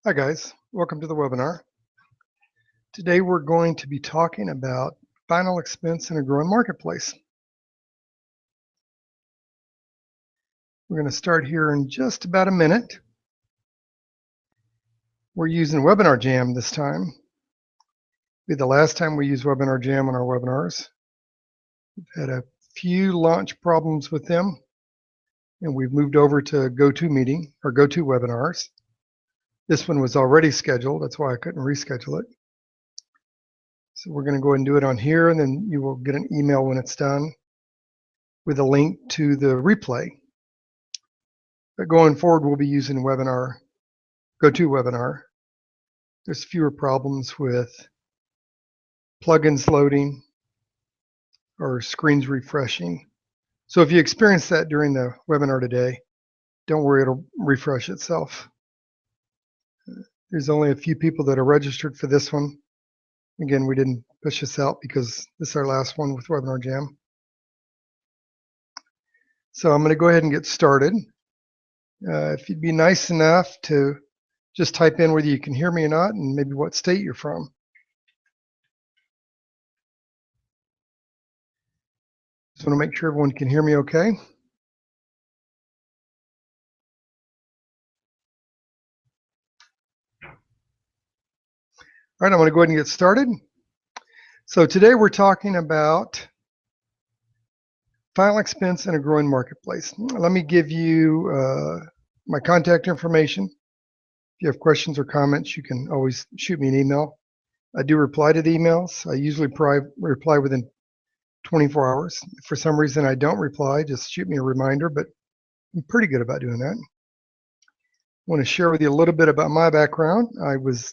Hi guys, welcome to the webinar. Today we're going to be talking about final expense in a growing marketplace. We're going to start here in just about a minute. We're using Webinar Jam this time. It'll be the last time we use Webinar Jam on our webinars. We've had a few launch problems with them, and we've moved over to GoToMeeting or GoToWebinars. This one was already scheduled, that's why I couldn't reschedule it. So we're going to go ahead and do it on here, and then you will get an email when it's done with a link to the replay. But going forward, we'll be using GoToWebinar. There's fewer problems with plugins loading or screens refreshing. So if you experience that during the webinar today, don't worry, it'll refresh itself. There's only a few people that are registered for this one. Again, we didn't push this out because this is our last one with Webinar Jam. So I'm going to go ahead and get started. If you'd be nice enough to just type in whether you can hear me or not and maybe what state you're from. Just want to make sure everyone can hear me okay. All right, I'm going to go ahead and get started. So today we're talking about final expense in a growing marketplace. Let me give you my contact information. If you have questions or comments, you can always shoot me an email. I do reply to the emails. I usually reply within 24 hours. If for some reason I don't reply, just shoot me a reminder, but I'm pretty good about doing that. I want to share with you a little bit about my background. I was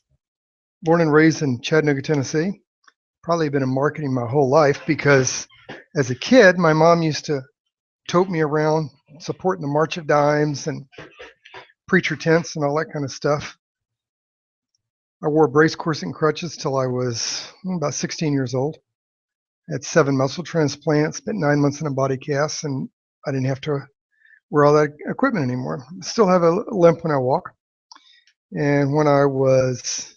born and raised in Chattanooga, Tennessee. Probably been in marketing my whole life because as a kid, my mom used to tote me around supporting the March of Dimes and preacher tents and all that kind of stuff. I wore brace corset and crutches till I was about 16 years old. I had 7 muscle transplants, spent 9 months in a body cast, and I didn't have to wear all that equipment anymore. I still have a limp when I walk. And when I was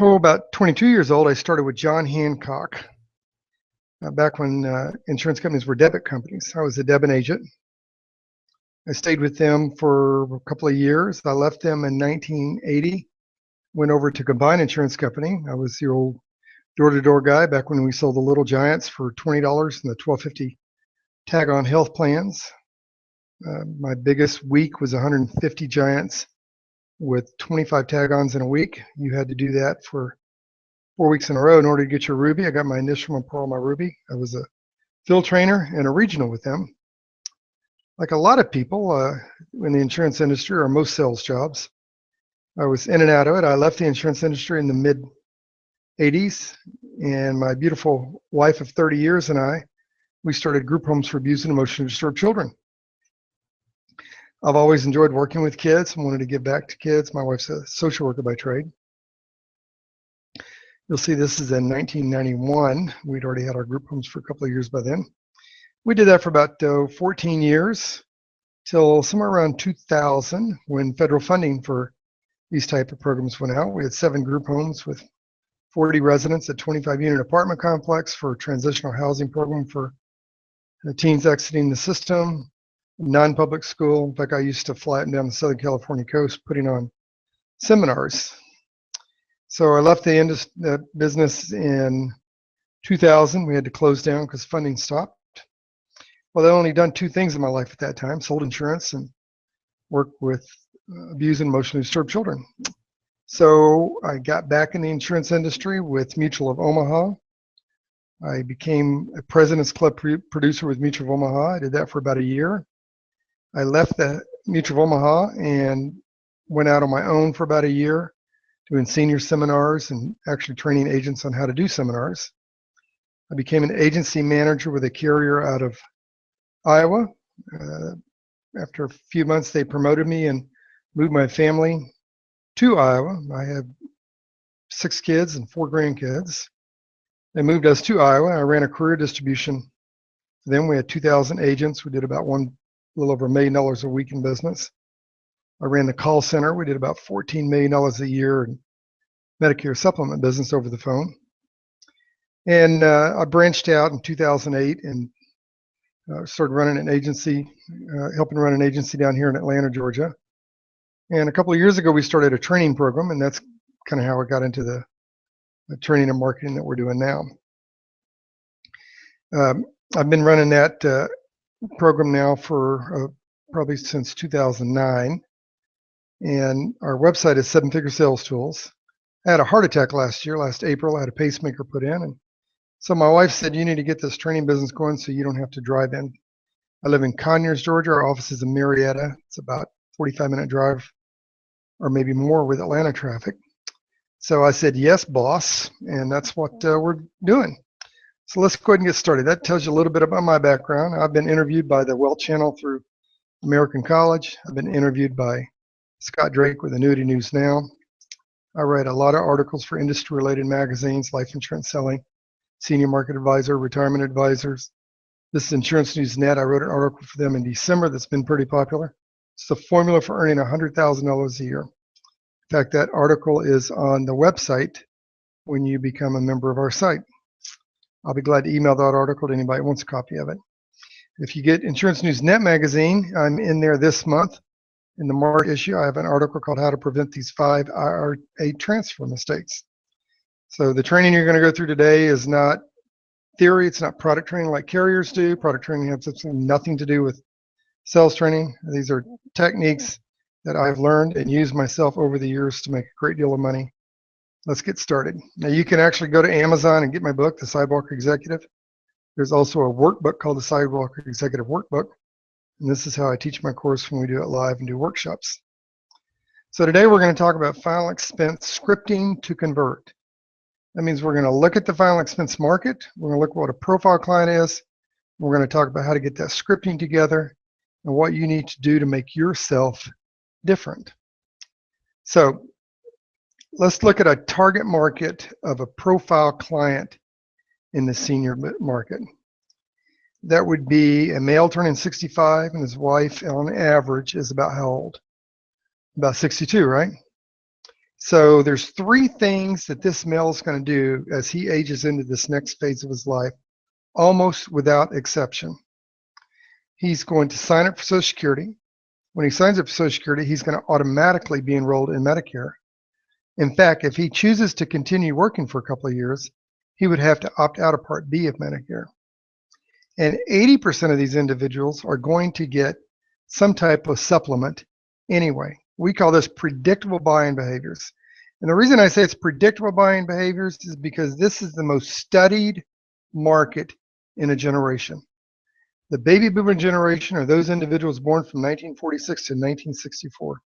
about 22 years old, I started with John Hancock. Back when insurance companies were debit companies. I was a debit agent. I stayed with them for a couple of years. I left them in 1980, went over to Combined Insurance Company. I was the old door-to-door guy back when we sold the Little Giants for $20 and the $12.50 tag-on health plans. My biggest week was 150 Giants with 25 tag-ons in a week. You had to do that for 4 weeks in a row in order to get your Ruby. I got my initial and Pearl, my Ruby. I was a field trainer and a regional with them. Like a lot of people in the insurance industry or most sales jobs, I was in and out of it. I left the insurance industry in the mid-'80s, and my beautiful wife of 30 years and I, we started group homes for abused and emotionally disturbed children. I've always enjoyed working with kids and wanted to give back to kids. My wife's a social worker by trade. You'll see this is in 1991. We'd already had our group homes for a couple of years by then. We did that for about 14 years till somewhere around 2000 when federal funding for these type of programs went out. We had 7 group homes with 40 residents at 25-unit apartment complex for a transitional housing program for teens exiting the system, non-public school. In fact, I used to fly up and down the Southern California coast putting on seminars. So I left the business in 2000. We had to close down because funding stopped. Well, I'd only done 2 things in my life at that time, sold insurance and worked with abused and emotionally disturbed children. So I got back in the insurance industry with Mutual of Omaha. I became a President's Club producer with Mutual of Omaha. I did that for about a year. I left the Mutual of Omaha and went out on my own for about a year, doing senior seminars and actually training agents on how to do seminars. I became an agency manager with a carrier out of Iowa. After a few months, they promoted me and moved my family to Iowa. I have 6 kids and 4 grandkids. They moved us to Iowa. I ran a career distribution. Then we had 2,000 agents. We did about a little over $1 million a week in business. I ran the call center. We did about $14 million a year in Medicare supplement business over the phone. And I branched out in 2008 and started running an agency, helping run an agency down here in Atlanta, Georgia. And a couple of years ago, we started a training program, and that's kind of how I got into the training and marketing that we're doing now. I've been running that program now for probably since 2009. And our website is Seven Figure Sales Tools. I had a heart attack last April. I had a pacemaker put in. And so my wife said, you need to get this training business going so you don't have to drive in. I live in Conyers, Georgia. Our office is in Marietta. It's about a 45-minute drive or maybe more with Atlanta traffic. So I said, yes, boss. And that's what we're doing. So let's go ahead and get started. That tells you a little bit about my background. I've been interviewed by the Wealth Channel through American College. I've been interviewed by Scott Drake with Annuity News Now. I write a lot of articles for industry-related magazines, Life Insurance Selling, Senior Market Advisor, Retirement Advisors. This is Insurance News Net. I wrote an article for them in December that's been pretty popular. It's the formula for earning $100,000 a year. In fact, that article is on the website when you become a member of our site. I'll be glad to email that article to anybody who wants a copy of it. If you get Insurance News Net magazine, I'm in there this month. In the March issue, I have an article called How to Prevent These 5 IRA Transfer Mistakes. So the training you're going to go through today is not theory. It's not product training like carriers do. Product training has absolutely nothing to do with sales training. These are techniques that I've learned and used myself over the years to make a great deal of money. Let's get started. Now you can actually go to Amazon and get my book, The Sidewalker Executive. There's also a workbook called the Sidewalker Executive Workbook. And this is how I teach my course when we do it live and do workshops. So today we're going to talk about final expense scripting to convert. That means we're going to look at the final expense market. We're going to look at what a profile client is. We're going to talk about how to get that scripting together and what you need to do to make yourself different. So let's look at a target market of a profile client in the senior market. That would be a male turning 65 and his wife on average is about how old? About 62, right? So there's 3 things that this male is going to do as he ages into this next phase of his life, almost without exception. He's going to sign up for Social Security. When he signs up for Social Security, he's going to automatically be enrolled in Medicare. In fact, if he chooses to continue working for a couple of years, he would have to opt out of Part B of Medicare. And 80% of these individuals are going to get some type of supplement anyway. We call this predictable buying behaviors. And the reason I say it's predictable buying behaviors is because this is the most studied market in a generation. The baby boomer generation are those individuals born from 1946 to 1964.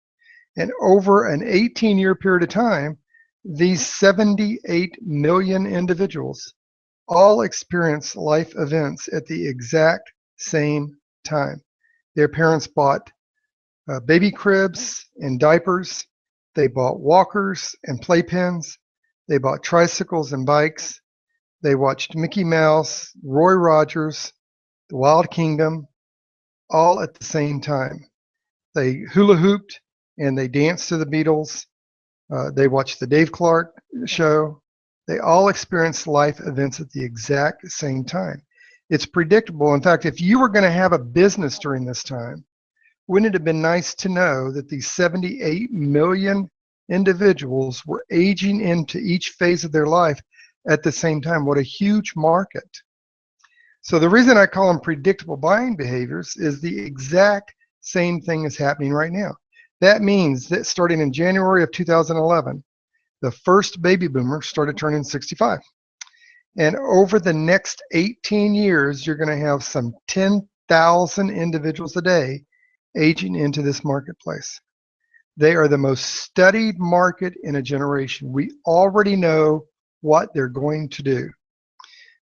And over an 18-year period of time, these 78 million individuals all experience life events at the exact same time. Their parents bought baby cribs and diapers. They bought walkers and playpens. They bought tricycles and bikes. They watched Mickey Mouse, Roy Rogers, The Wild Kingdom, all at the same time. They hula hooped and they danced to the Beatles. They watched the Dave Clark show. They all experience life events at the exact same time. It's predictable. In fact, if you were going to have a business during this time, wouldn't it have been nice to know that these 78 million individuals were aging into each phase of their life at the same time? What a huge market. So the reason I call them predictable buying behaviors is the exact same thing is happening right now. That means that starting in January of 2011, the first baby boomer started turning 65. And over the next 18 years, you're going to have some 10,000 individuals a day aging into this marketplace. They are the most studied market in a generation. We already know what they're going to do.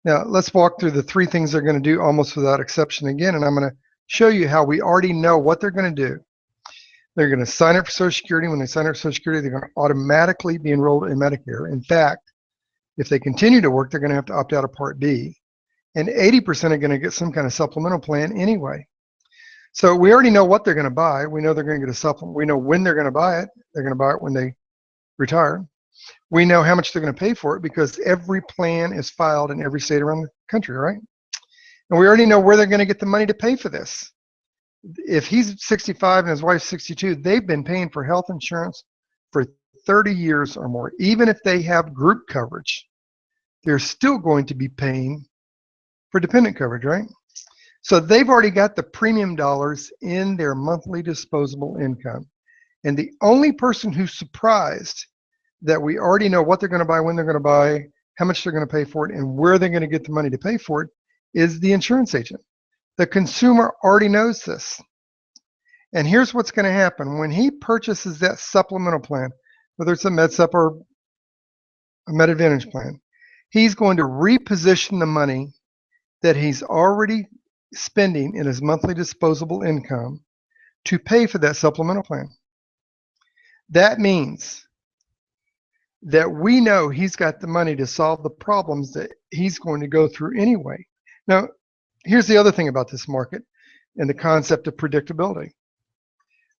Now, let's walk through the 3 things they're going to do almost without exception again, and I'm going to show you how we already know what they're going to do. They're going to sign up for Social Security. When they sign up for Social Security, they're going to automatically be enrolled in Medicare. In fact, if they continue to work, they're going to have to opt out of Part B. And 80% are going to get some kind of supplemental plan anyway. So we already know what they're going to buy. We know they're going to get a supplement. We know when they're going to buy it. They're going to buy it when they retire. We know how much they're going to pay for it because every plan is filed in every state around the country, right? And we already know where they're going to get the money to pay for this. If he's 65 and his wife's 62, they've been paying for health insurance for 30 years or more. Even if they have group coverage, they're still going to be paying for dependent coverage, right? So they've already got the premium dollars in their monthly disposable income. And the only person who's surprised that we already know what they're going to buy, when they're going to buy, how much they're going to pay for it, and where they're going to get the money to pay for it is the insurance agent. The consumer already knows this. And here's what's going to happen. When he purchases that supplemental plan, whether it's a MedSup or a MedAdvantage plan, he's going to reposition the money that he's already spending in his monthly disposable income to pay for that supplemental plan. That means that we know he's got the money to solve the problems that he's going to go through anyway. Now, here's the other thing about this market and the concept of predictability.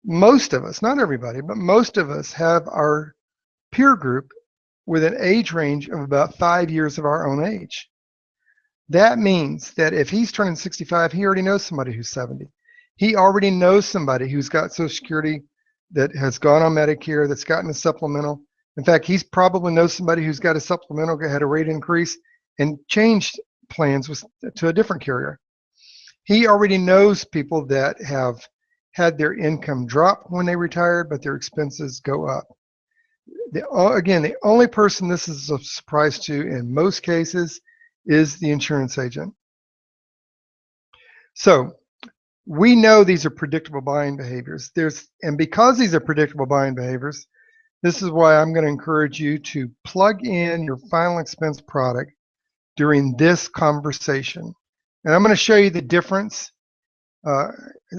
Most of us, not everybody, but most of us have our peer group with an age range of about 5 years of our own age. That means that if he's turning 65, he already knows somebody who's 70. He already knows somebody who's got Social Security, that has gone on Medicare, that's gotten a supplemental. In fact, he's probably knows somebody who's got a supplemental, had a rate increase, and changed plans to a different carrier. He already knows people that have had their income drop when they retired, but their expenses go up. Again, the only person this is a surprise to in most cases is the insurance agent. So we know these are predictable buying behaviors. And because these are predictable buying behaviors, this is why I'm going to encourage you to plug in your final expense product during this conversation. And I'm going to show you the difference.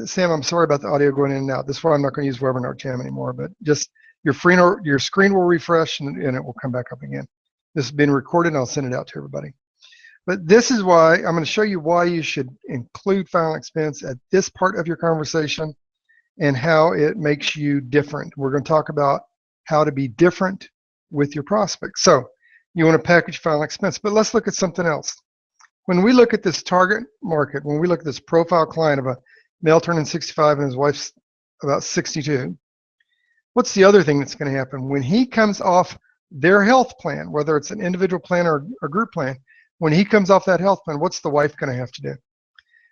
Sam, I'm sorry about the audio going in and out. This is why I'm not going to use Webinar Jam anymore, but just your screen will refresh and it will come back up again. This has been recorded and I'll send it out to everybody. But this is why I'm going to show you why you should include final expense at this part of your conversation and how it makes you different. We're going to talk about how to be different with your prospects. So you want to package final expense, but let's look at something else. When we look at this target market, when we look at this profile client of a male turning 65 and his wife's about 62, what's the other thing that's going to happen? When he comes off their health plan, whether it's an individual plan or a group plan, when he comes off that health plan, what's the wife going to have to do?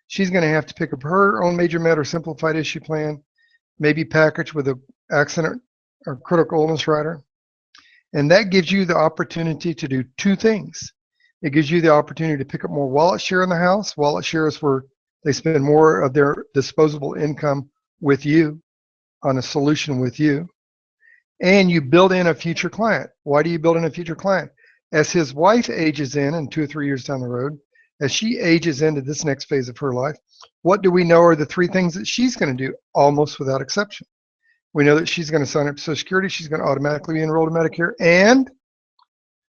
She's going to have to pick up her own major med or simplified issue plan, maybe package with an accident or critical illness rider. And that gives you the opportunity to do two things. It gives you the opportunity to pick up more wallet share in the house. Wallet share is where they spend more of their disposable income with you on a solution with you. And you build in a future client. Why do you build in a future client? As his wife ages in 2 or 3 years down the road, as she ages into this next phase of her life, what do we know are the three things that she's going to do almost without exception? We know that she's going to sign up for Social Security, she's going to automatically be enrolled in Medicare, and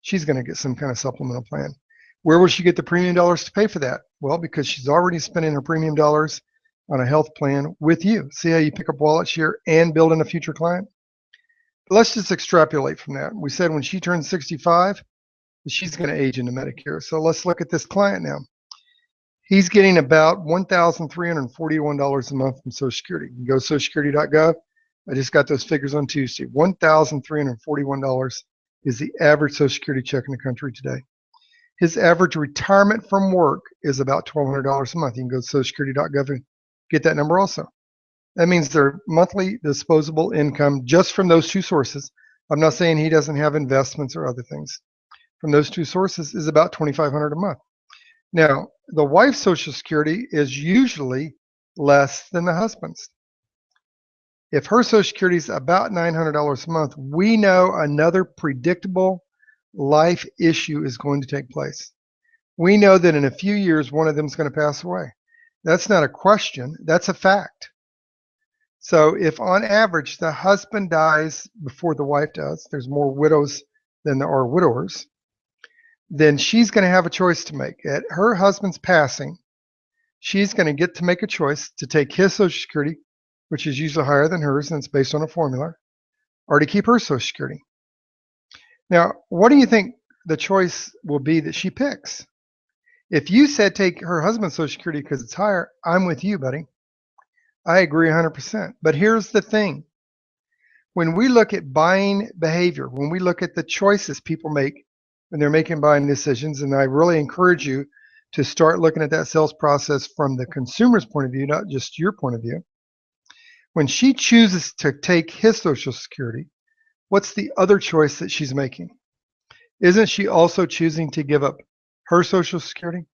she's going to get some kind of supplemental plan. Where will she get the premium dollars to pay for that? Well, because she's already spending her premium dollars on a health plan with you. See how you pick up wallet share and build in a future client? Let's just extrapolate from that. We said when she turns 65, she's going to age into Medicare. So let's look at this client now. He's getting about $1,341 a month from Social Security. You can go to socialsecurity.gov. I just got those figures on Tuesday. $1,341 is the average Social Security check in the country today. His average retirement from work is about $1,200 a month. You can go to socialsecurity.gov and get that number also. That means their monthly disposable income just from those two sources, I'm not saying he doesn't have investments or other things, from those two sources is about $2,500 a month. Now, the wife's Social Security is usually less than the husband's. If her Social Security is about $900 a month, we know another predictable life issue is going to take place. We know that in a few years, one of them is going to pass away. That's not a question, that's a fact. So if on average the husband dies before the wife does, there's more widows than there are widowers, then she's going to have a choice to make. At her husband's passing, she's going to get to make a choice to take his Social Security, which is usually higher than hers, and it's based on a formula, or to keep her Social Security. Now, what do you think the choice will be that she picks? If you said take her husband's Social Security because it's higher, I'm with you, buddy. I agree 100%. But here's the thing. When we look at buying behavior, when we look at the choices people make when they're making buying decisions, and I really encourage you to start looking at that sales process from the consumer's point of view, not just your point of view. When she chooses to take his Social Security, what's the other choice that she's making? Isn't she also choosing to give up her Social Security?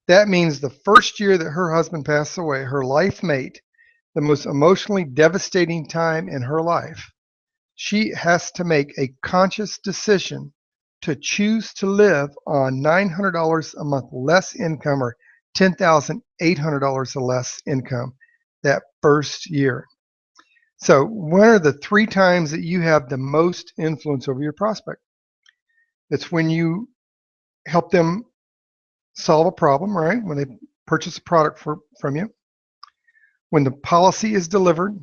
That means the first year that her husband passed away, her life mate, the most emotionally devastating time in her life, she has to make a conscious decision to choose to live on $900 a month less income, or $10,800 less income that first year. So what are the 3 times that you have the most influence over your prospect? It's when you help them solve a problem, right? When they purchase a product from you, when the policy is delivered,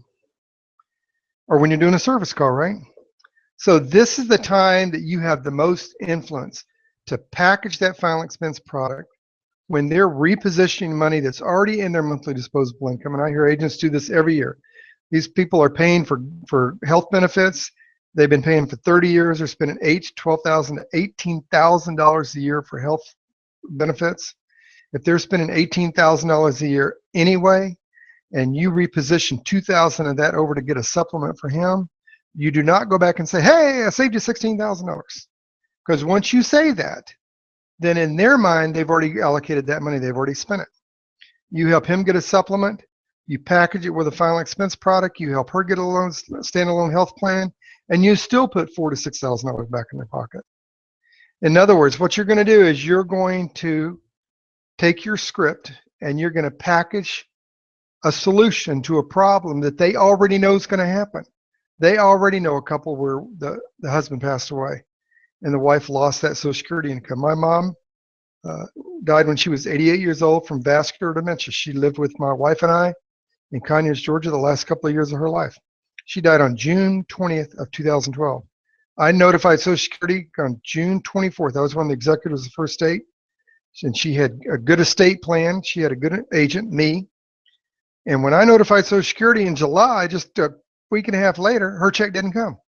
or when you're doing a service call, right? So this is the time that you have the most influence to package that final expense product when they're repositioning money that's already in their monthly disposable income. And I hear agents do this every year. These people are paying for health benefits. They've been paying for 30 years. They're spending $8,000 to $12,000 to $18,000 a year for health benefits. If they're spending $18,000 a year anyway, and you reposition $2,000 of that over to get a supplement for him, you do not go back and say, hey, I saved you $16,000. Because once you say that, then in their mind, they've already allocated that money. They've already spent it. You help him get a supplement. You package it with a final expense product. You help her get a standalone health plan, and you still put $4,000 to $6,000 back in their pocket. In other words, what you're going to do is you're going to take your script and you're going to package a solution to a problem that they already know is going to happen. They already know a couple where the husband passed away and the wife lost that Social Security income. My mom died when she was 88 years old from vascular dementia. She lived with my wife and I in Conyers, Georgia, the last couple of years of her life. She died on June 20th of 2012. I notified Social Security on June 24th. I was one of the executives of the first state, and she had a good estate plan. She had a good agent, me. And when I notified Social Security in July, just a week and a half later, her check didn't come.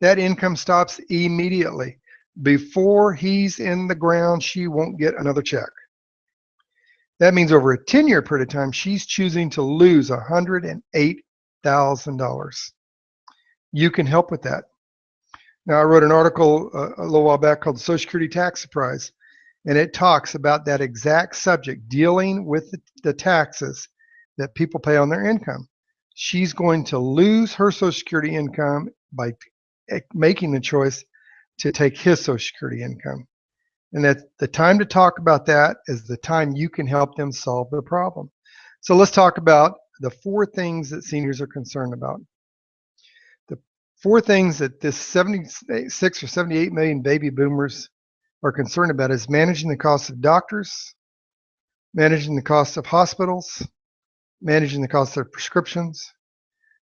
That income stops immediately. Before he's in the ground, she won't get another check. That means over a 10-year period of time, she's choosing to lose $108,000. You can help with that. Now, I wrote an article a little while back called Social Security Tax Surprise, and it talks about that exact subject, dealing with the taxes that people pay on their income. She's going to lose her Social Security income by making the choice to take his Social Security income. And that the time to talk about that is the time you can help them solve the problem. So let's talk about the 4 things that seniors are concerned about. The 4 things that this 76 or 78 million baby boomers are concerned about is managing the cost of doctors, managing the cost of hospitals, managing the cost of prescriptions,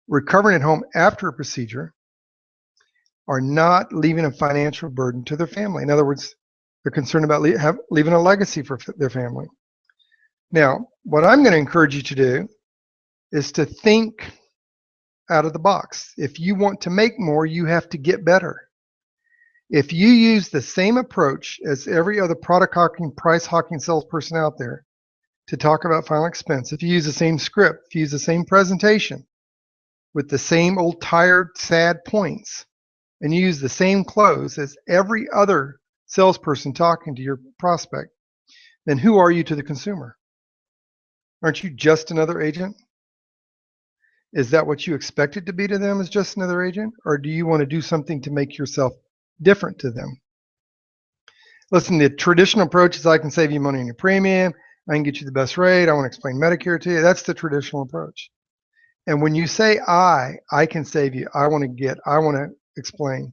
recovering at home after a procedure, are not leaving a financial burden to their family. In other words, they're concerned about leaving a legacy for their family. Now, what I'm going to encourage you to do is to think out of the box. If you want to make more, you have to get better. If you use the same approach as every other product hawking, price hawking salesperson out there to talk about final expense, if you use the same script, if you use the same presentation with the same old tired, sad points, and you use the same close as every other salesperson talking to your prospect, then who are you to the consumer? Aren't you just another agent? Is that what you expected to be to them, as just another agent? Or do you want to do something to make yourself different to them? Listen, the traditional approach is I can save you money on your premium, I can get you the best rate, I want to explain Medicare to you. That's the traditional approach. And when you say I can save you, I want to explain,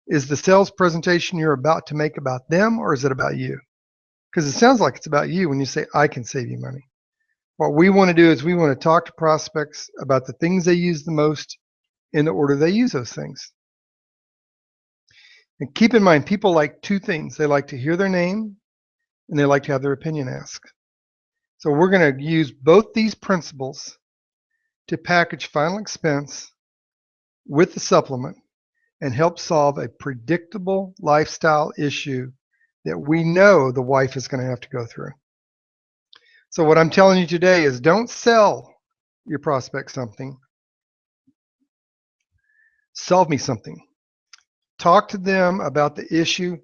is the sales presentation you're about to make about them, or is it about you? Because it sounds like it's about you when you say I can save you money. What we want to do is we want to talk to prospects about the things they use the most in the order they use those things. And keep in mind, people like two things. They like to hear their name and they like to have their opinion asked. So we're going to use both these principles to package final expense with the supplement and help solve a predictable lifestyle issue that we know the wife is going to have to go through. So what I'm telling you today is don't sell your prospect something. Sell me something. Talk to them about the issue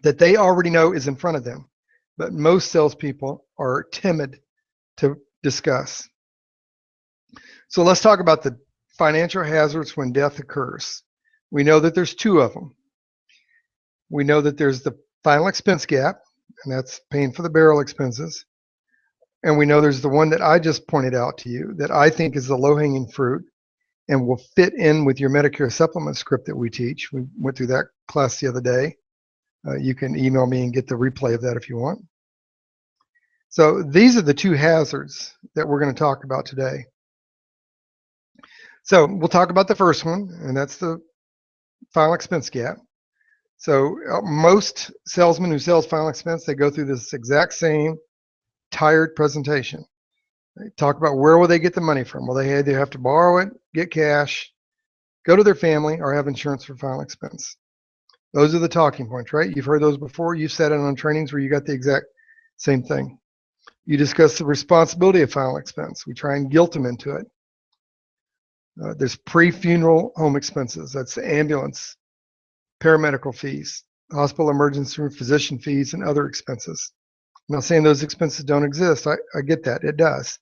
that they already know is in front of them, but most salespeople are timid to discuss. So let's talk about the financial hazards when death occurs. We know that there's two of them. We know that there's the final expense gap, and that's paying for the burial expenses. And we know there's the one that I just pointed out to you that I think is the low-hanging fruit and will fit in with your Medicare supplement script that we teach. We went through that class the other day. You can email me and get the replay of that if you want. So these are the two hazards that we're going to talk about today. So we'll talk about the first one, and that's the final expense gap. So most salesmen who sells final expense, they go through this exact same tired presentation. They talk about where will they get the money from. Well, they either have to borrow it, get cash, go to their family, or have insurance for final expense. Those are the talking points, right? You've heard those before. You've sat in on trainings where you got the exact same thing. You discuss the responsibility of final expense. We try and guilt them into it. There's pre-funeral home expenses. That's the ambulance, paramedical fees, hospital emergency room physician fees, and other expenses. I'm not saying those expenses don't exist. I get that. It does.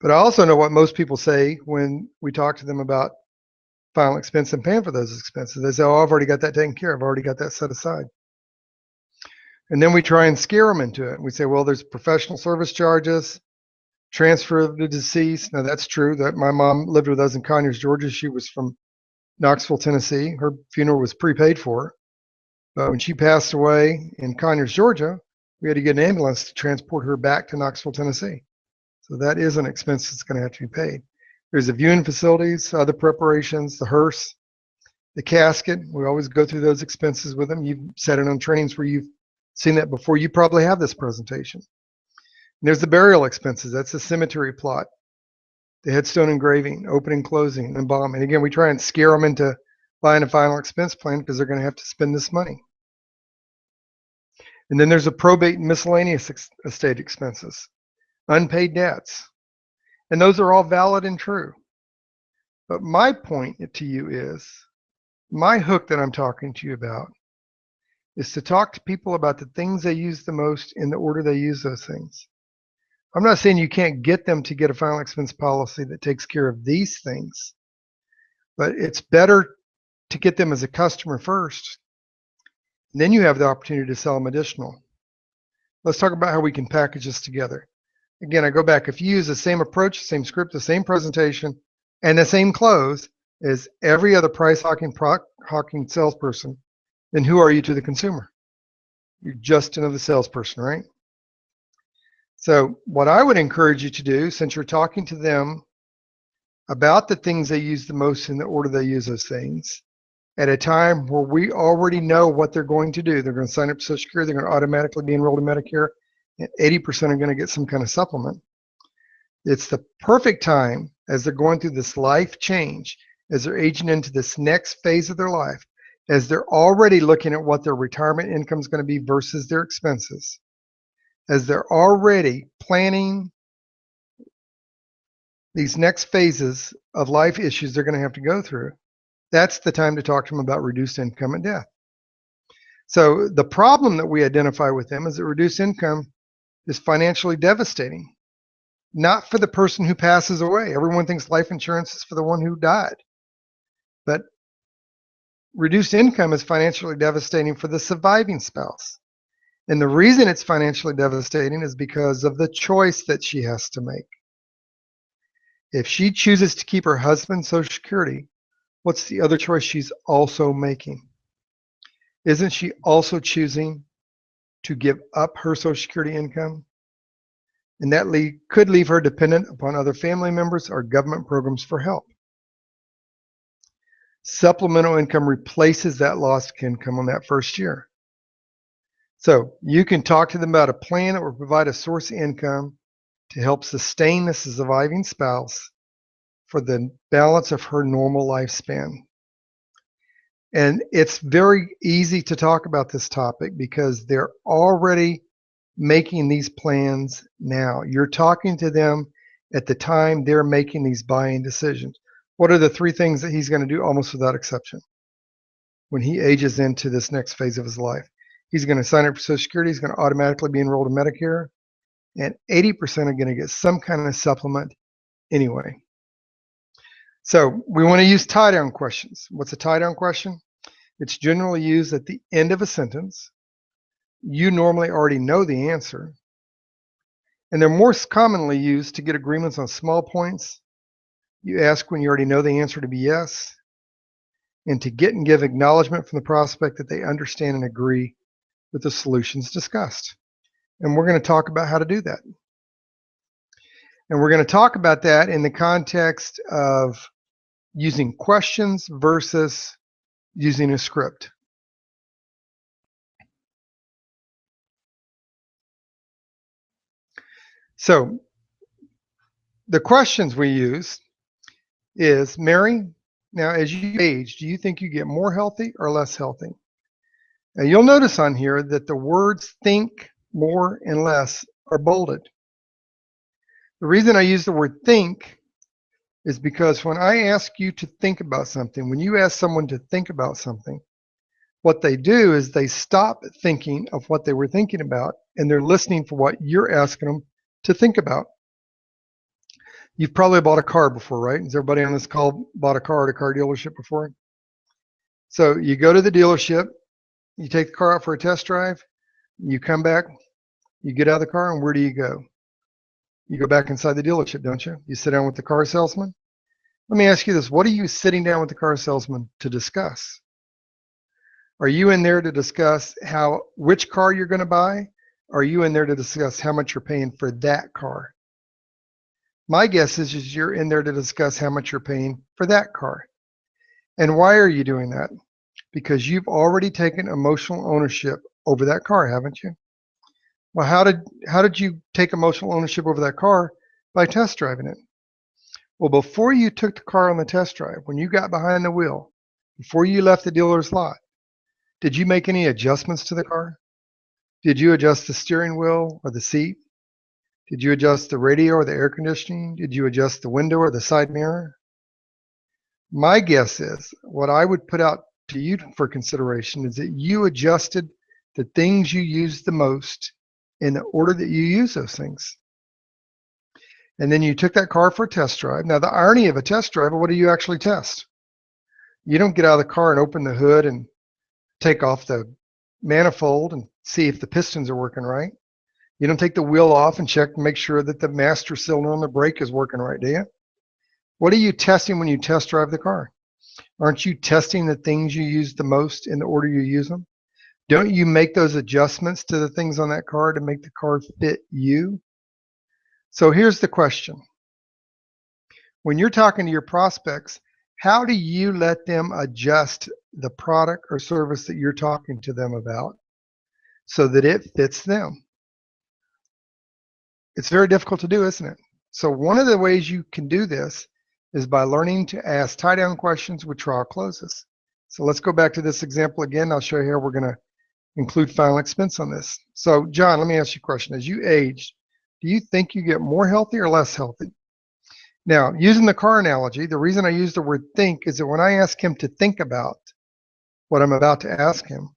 But I also know what most people say when we talk to them about final expense and paying for those expenses. They say, oh, I've already got that taken care of. I've already got that set aside. And then we try and scare them into it. We say, well, there's professional service charges, transfer of the deceased. Now, that's true. That my mom lived with us in Conyers, Georgia. She was from Knoxville, Tennessee. Her funeral was prepaid for. But when she passed away in Conyers, Georgia, we had to get an ambulance to transport her back to Knoxville, Tennessee. So that is an expense that's going to have to be paid. There's the viewing facilities, other preparations, the hearse, the casket. We always go through those expenses with them. You've sat in on trainings where you've seen that before. You probably have this presentation. And there's the burial expenses. That's the cemetery plot, the headstone engraving, opening, closing, embalming. Again, we try and scare them into buying a final expense plan because they're going to have to spend this money. And then there's a probate and miscellaneous estate expenses, unpaid debts. And those are all valid and true. But my point to you is, my hook that I'm talking to you about is to talk to people about the things they use the most in the order they use those things. I'm not saying you can't get them to get a final expense policy that takes care of these things, but it's better to get them as a customer first. Then you have the opportunity to sell them additional. Let's talk about how we can package this together. Again, I go back. If you use the same approach, the same script, the same presentation, and the same close as every other price hawking salesperson, then who are you to the consumer? You're just another salesperson, right? So what I would encourage you to do, since you're talking to them about the things they use the most in the order they use those things, at a time where we already know what they're going to do. They're going to sign up for Social Security, they're going to automatically be enrolled in Medicare, and 80% are going to get some kind of supplement. It's the perfect time as they're going through this life change, as they're aging into this next phase of their life, as they're already looking at what their retirement income is going to be versus their expenses, as they're already planning these next phases of life issues they're going to have to go through. That's the time to talk to them about reduced income and death. So the problem that we identify with them is that reduced income is financially devastating, not for the person who passes away. Everyone thinks life insurance is for the one who died. But reduced income is financially devastating for the surviving spouse. And the reason it's financially devastating is because of the choice that she has to make. If she chooses to keep her husband's Social Security, what's the other choice she's also making? Isn't she also choosing to give up her Social Security income? and that could leave her dependent upon other family members or government programs for help. Supplemental income replaces that lost income on that first year. So you can talk to them about a plan that will provide a source of income to help sustain the surviving spouse for the balance of her normal lifespan. And it's very easy to talk about this topic because they're already making these plans now. You're talking to them at the time they're making these buying decisions. What are the three things that he's going to do almost without exception when he ages into this next phase of his life? He's going to sign up for Social Security. He's going to automatically be enrolled in Medicare. And 80% are going to get some kind of supplement anyway. So we want to use tie-down questions. What's a tie-down question? It's generally used at the end of a sentence. You normally already know the answer. And they're more commonly used to get agreements on small points. You ask when you already know the answer to be yes, and to get and give acknowledgement from the prospect that they understand and agree with the solutions discussed. And we're going to talk about how to do that. And we're going to talk about that in the context of using questions versus using a script. So the questions we use is, Mary, now as you age, do you think you get more healthy or less healthy? Now you'll notice on here that the words think, more, and less are bolded. The reason I use the word think is because when I ask you to think about something, when you ask someone to think about something, what they do is they stop thinking of what they were thinking about, and they're listening for what you're asking them to think about. You've probably bought a car before, right? Has everybody on this call bought a car at a car dealership before? So you go to the dealership, you take the car out for a test drive, you come back, you get out of the car, and where do you go? You go back inside the dealership, don't you? You sit down with the car salesman. Let me ask you this. What are you sitting down with the car salesman to discuss? Are you in there to discuss which car you're going to buy? Or are you in there to discuss how much you're paying for that car? My guess is you're in there to discuss how much you're paying for that car. And why are you doing that? Because you've already taken emotional ownership over that car, haven't you? Well, how did you take emotional ownership over that car? By test driving it. Well, before you took the car on the test drive, when you got behind the wheel, before you left the dealer's lot, did you make any adjustments to the car? Did you adjust the steering wheel or the seat? Did you adjust the radio or the air conditioning? Did you adjust the window or the side mirror? My guess is what I would put out to you for consideration is that you adjusted the things you use the most in the order that you use those things. And then you took that car for a test drive. Now, the irony of a test drive, what do you actually test? You don't get out of the car and open the hood and take off the manifold and see if the pistons are working right. You don't take the wheel off and check to make sure that the master cylinder on the brake is working right, do you? What are you testing when you test drive the car? Aren't you testing the things you use the most in the order you use them? Don't you make those adjustments to the things on that car to make the car fit you? So here's the question. When you're talking to your prospects, how do you let them adjust the product or service that you're talking to them about so that it fits them? It's very difficult to do, isn't it? So one of the ways you can do this is by learning to ask tie-down questions with trial closes. So let's go back to this example again. I'll show you how we're going to include final expense on this. So John, let me ask you a question. As you age, do you think you get more healthy or less healthy? Now, using the car analogy, the reason I use the word think is that when I ask him to think about what I'm about to ask him,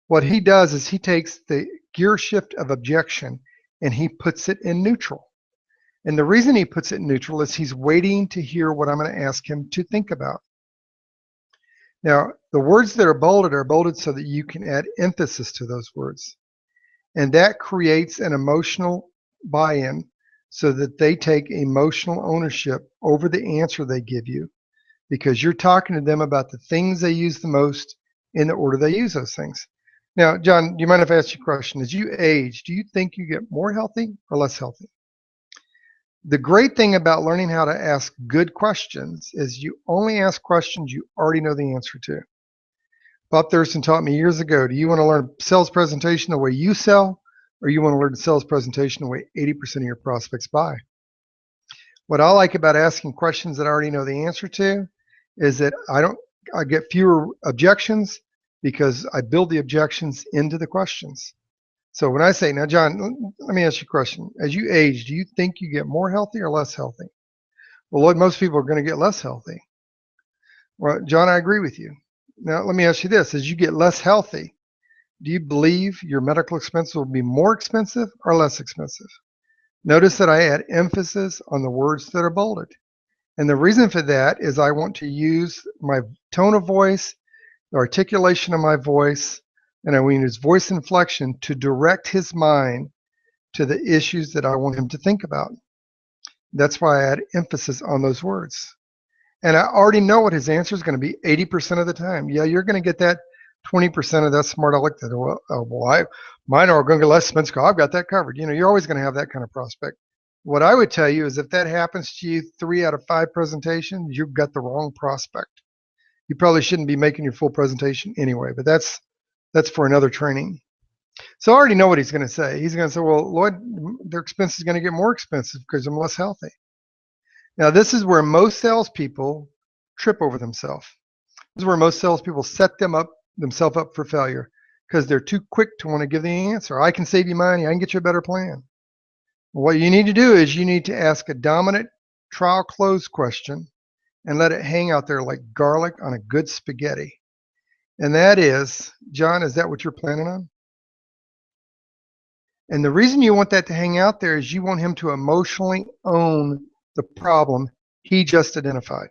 what he does is he takes the gear shift of objection and he puts it in neutral. And the reason he puts it in neutral is he's waiting to hear what I'm going to ask him to think about. Now, the words that are bolded so that you can add emphasis to those words. And that creates an emotional buy-in so that they take emotional ownership over the answer they give you because you're talking to them about the things they use the most in the order they use those things. Now, John, do you mind if I ask you a question? As you age, do you think you get more healthy or less healthy? The great thing about learning how to ask good questions is you only ask questions you already know the answer to. Bob Thurston taught me years ago, do you want to learn sales presentation the way you sell, or you want to learn sales presentation the way 80% of your prospects buy? What I like about asking questions that I already know the answer to is that I get fewer objections because I build the objections into the questions. So when I say, now, John, let me ask you a question. As you age, do you think you get more healthy or less healthy? Well, Lloyd, most people are going to get less healthy. Well, John, I agree with you. Now, let me ask you this. As you get less healthy, do you believe your medical expenses will be more expensive or less expensive? Notice that I add emphasis on the words that are bolded. And the reason for that is I want to use my tone of voice, the articulation of my voice, and I want to use voice inflection to direct his mind to the issues that I want him to think about. That's why I add emphasis on those words. And I already know what his answer is going to be 80% of the time. Yeah, you're going to get that 20% of that smart aleck that, mine are going to get less expensive. I've got that covered. You're always going to have that kind of prospect. What I would tell you is if that happens to you 3 out of 5 presentations, you've got the wrong prospect. You probably shouldn't be making your full presentation anyway, but that's for another training. So I already know what he's going to say. He's going to say, well, Lloyd, their expense is going to get more expensive because I'm less healthy. Now, this is where most salespeople trip over themselves. This is where most salespeople set themselves up for failure because they're too quick to want to give the answer. I can save you money. I can get you a better plan. What you need to do is you need to ask a dominant trial close question and let it hang out there like garlic on a good spaghetti. And that is, John, is that what you're planning on? And the reason you want that to hang out there is you want him to emotionally own the problem he just identified.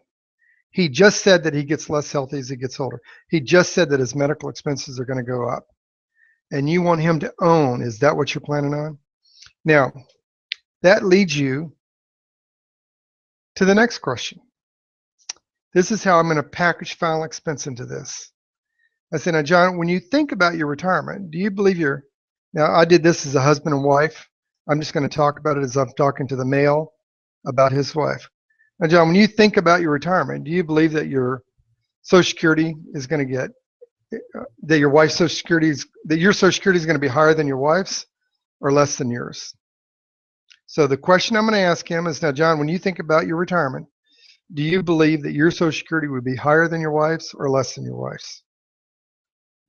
He just said that he gets less healthy as he gets older. He just said that his medical expenses are going to go up. And you want him to own, is that what you're planning on? Now, that leads you to the next question. This is how I'm going to package final expense into this. I said, now, John, when you think about your retirement, do you believe now I did this as a husband and wife. I'm just going to talk about it as I'm talking to the male about his wife. Now, John, when you think about your retirement, do you believe that your Social Security is going to get, that your wife's Social Security that your Social Security is going to be higher than your wife's or less than yours? So the question I'm going to ask him is, now, John, when you think about your retirement, do you believe that your Social Security would be higher than your wife's or less than your wife's?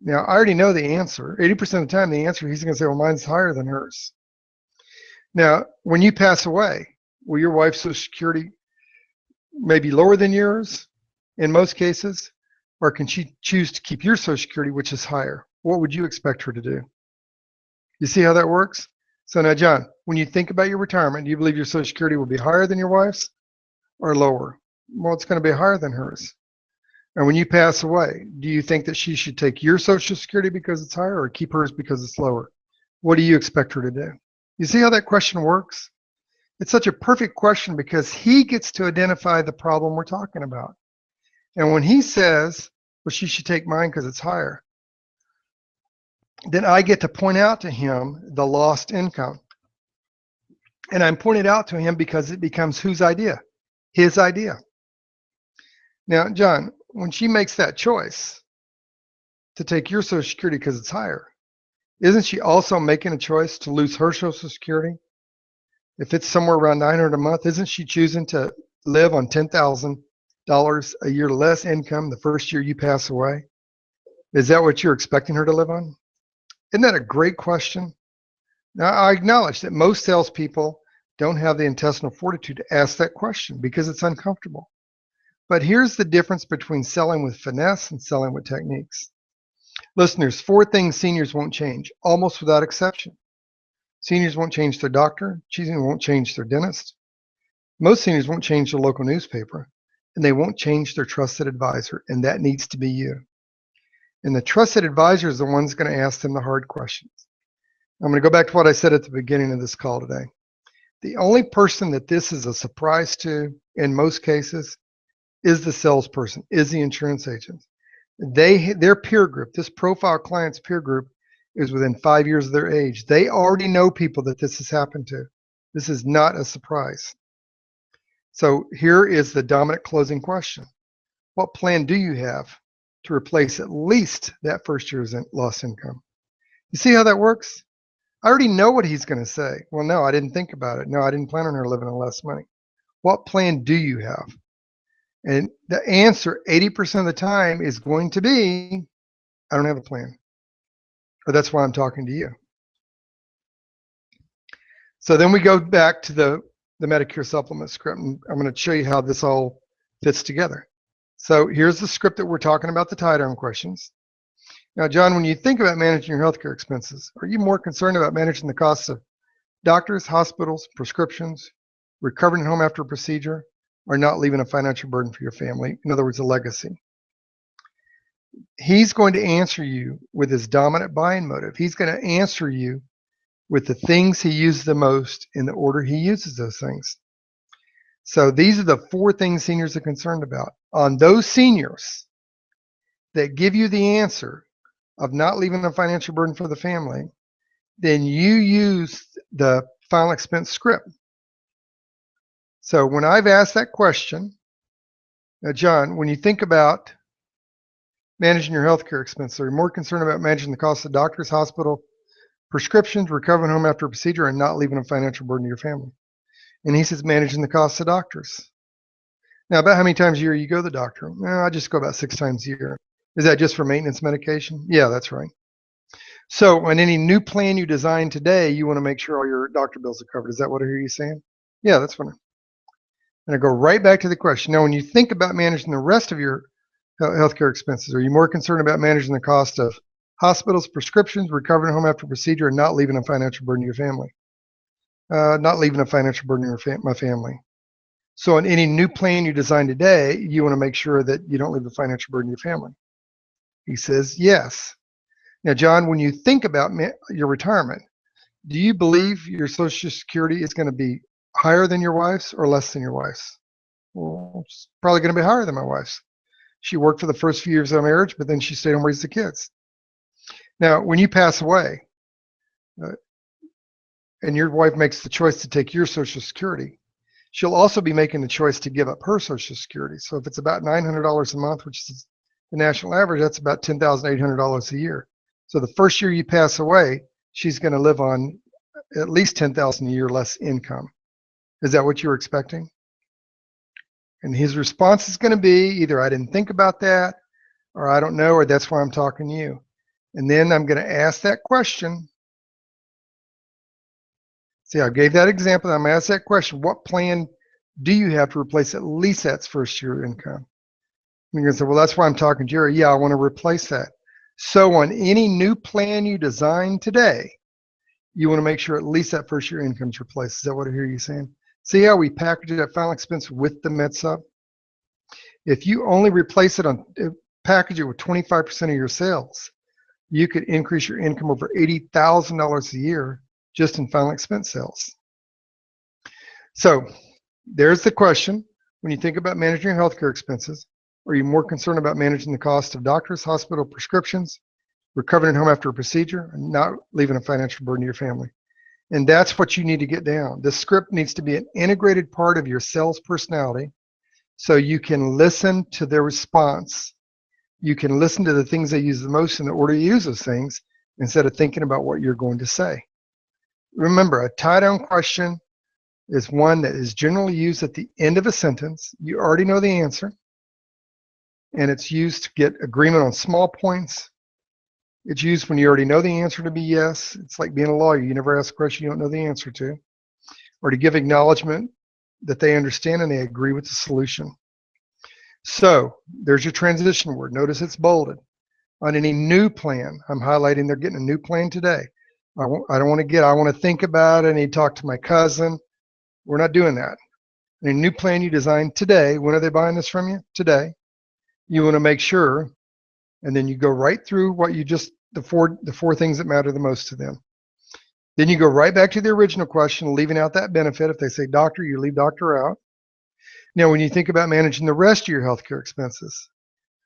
Now, I already know the answer. 80% of the time, the answer, he's going to say, well, mine's higher than hers. Now, when you pass away, will your wife's Social Security maybe lower than yours in most cases, or can she choose to keep your Social Security, which is higher? What would you expect her to do? You see how that works? So now, John, when you think about your retirement, do you believe your Social Security will be higher than your wife's or lower? Well, it's going to be higher than hers. And when you pass away, do you think that she should take your Social Security because it's higher or keep hers because it's lower? What do you expect her to do? You see how that question works? It's such a perfect question because he gets to identify the problem we're talking about. And when he says, well, she should take mine because it's higher, then I get to point out to him the lost income. And I'm pointing out to him because it becomes whose idea? His idea. Now, John, when she makes that choice to take your Social Security because it's higher, isn't she also making a choice to lose her Social Security? If it's somewhere around $900 a month, isn't she choosing to live on $10,000 a year less income the first year you pass away? Is that what you're expecting her to live on? Isn't that a great question? Now, I acknowledge that most salespeople don't have the intestinal fortitude to ask that question because it's uncomfortable. But here's the difference between selling with finesse and selling with techniques. Listeners, 4 things seniors won't change, almost without exception. Seniors won't change their doctor. Seniors won't change their dentist. Most seniors won't change their local newspaper. And they won't change their trusted advisor, and that needs to be you. And the trusted advisor is the one that's going to ask them the hard questions. I'm going to go back to what I said at the beginning of this call today. The only person that this is a surprise to, in most cases, is the salesperson, is the insurance agent. Their peer group, this profile client's peer group, is within 5 years of their age. They already know people that this has happened to. This is not a surprise. So here is the dominant closing question. What plan do you have to replace at least that first year's lost income? You see how that works? I already know what he's going to say. Well, no, I didn't think about it. No, I didn't plan on her living on less money. What plan do you have? And the answer 80% of the time is going to be, I don't have a plan. Or that's why I'm talking to you. So then we go back to the Medicare supplement script, and I'm going to show you how this all fits together. So here's the script that we're talking about, the tie-down questions. Now, John, when you think about managing your healthcare expenses, are you more concerned about managing the costs of doctors, hospitals, prescriptions, recovering home after a procedure, or not leaving a financial burden for your family? In other words, a legacy. He's going to answer you with his dominant buying motive. He's going to answer you with the things he uses the most in the order he uses those things. So these are the 4 things seniors are concerned about. On those seniors that give you the answer of not leaving a financial burden for the family, then you use the final expense script. So when I've asked that question, now John, when you think about managing your healthcare expenses, are you more concerned about managing the cost of doctors, hospital, prescriptions, recovering home after a procedure, and not leaving a financial burden to your family? And he says managing the cost of doctors. Now, about how many times a year you go to the doctor? Well, I just go about 6 times a year. Is that just for maintenance medication? Yeah, that's right. So on any new plan you design today, you want to make sure all your doctor bills are covered. Is that what I hear you saying? Yeah, that's what I'm going to go right back to the question. Now, when you think about managing the rest of your healthcare expenses, are you more concerned about managing the cost of hospitals, prescriptions, recovering home after procedure, and not leaving a financial burden to your family? Not leaving a financial burden to my family. So in any new plan you design today, you want to make sure that you don't leave a financial burden to your family. He says, yes. Now, John, when you think about your retirement, do you believe your Social Security is going to be higher than your wife's or less than your wife's? Well, it's probably going to be higher than my wife's. She worked for the first few years of our marriage, but then she stayed home and raised the kids. Now, when you pass away, and your wife makes the choice to take your Social Security, she'll also be making the choice to give up her Social Security. So if it's about $900 a month, which is the national average, that's about $10,800 a year. So the first year you pass away, she's going to live on at least $10,000 a year less income. Is that what you were expecting? And his response is going to be either I didn't think about that, or I don't know, or that's why I'm talking to you. And then I'm going to ask that question. See, I gave that example. I'm going to ask that question. What plan do you have to replace at least that first year income? You're going to say, well, that's why I'm talking to Jerry. Yeah, I want to replace that. So on any new plan you design today, you want to make sure at least that first year income is replaced. Is that what I hear you saying? See how we package that final expense with the Med Supp? If you only replace it package it with 25% of your sales, you could increase your income over $80,000 a year just in final expense sales. So there's the question. When you think about managing your healthcare expenses, are you more concerned about managing the cost of doctors, hospital prescriptions, recovering at home after a procedure, and not leaving a financial burden to your family? And that's what you need to get down. The script needs to be an integrated part of your sales personality so you can listen to their response. You can listen to the things they use the most in the order you use those things instead of thinking about what you're going to say. Remember, a tie-down question is one that is generally used at the end of a sentence. You already know the answer, and it's used to get agreement on small points. It's used when you already know the answer to be yes. It's like being a lawyer. You never ask a question you don't know the answer to, or to give acknowledgement that they understand and they agree with the solution. So there's your transition word. Notice it's bolded. On any new plan, I'm highlighting they're getting a new plan today. I want to think about it. I need to talk to my cousin. We're not doing that. In a new plan you design today, when are they buying this from you? Today. You want to make sure, and then you go right through what you just, the four things that matter the most to them. Then you go right back to the original question, leaving out that benefit. If they say doctor, you leave doctor out. Now, when you think about managing the rest of your healthcare expenses,